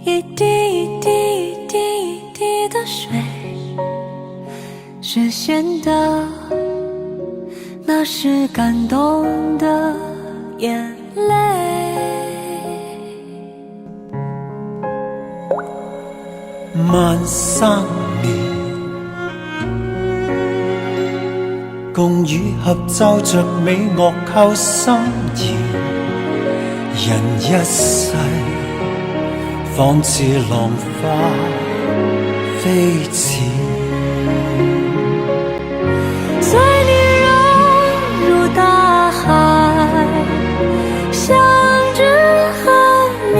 一滴一滴一滴一滴的水，实现的那是感动的眼泪。萬三年，共與合奏着美樂構心弦，人一世仿似浪花飛濺，随你融入大海，相知恨明，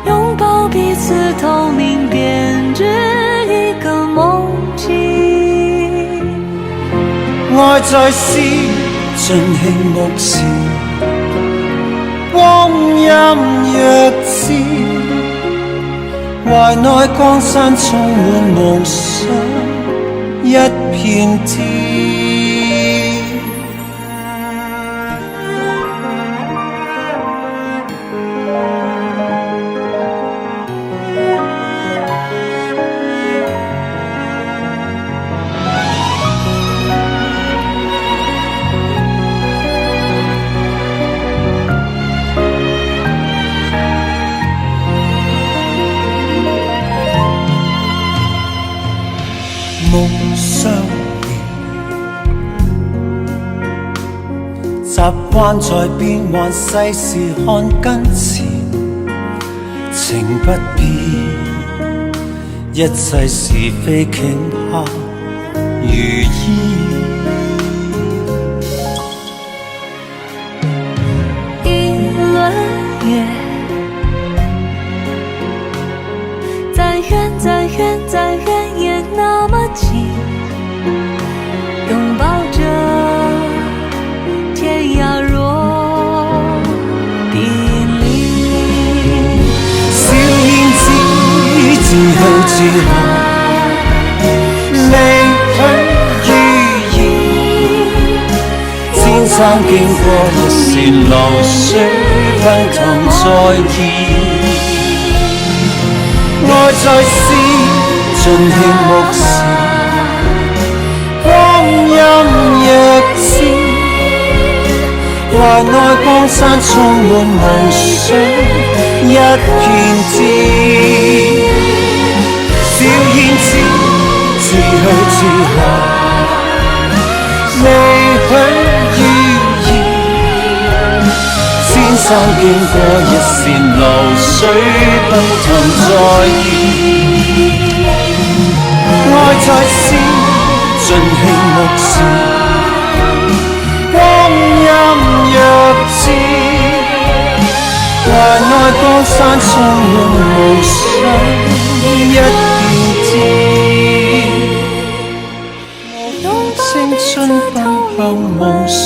拥抱彼此透明，编织一个梦境。愛在詩盡興目前，光陰若箭，懷內江山充滿夢想一片天。夢相連，習慣在變幻世事看跟前，情不變，一切是非頃刻如煙。一轮月，再远再远再远也那么近，拥抱着天涯若比邻。小燕子自去自來，離去如煙，千山經過一線流水奔騰再現。愛在詩盡興目前，光陰若箭，懷內江山充滿夢想一片天。小燕子自去自來，離去如煙，千山經過一線流水奔騰再現。愛在詩盡興目前，光陰若箭，懷內江山充滿夢想一片天。青春奔向夢想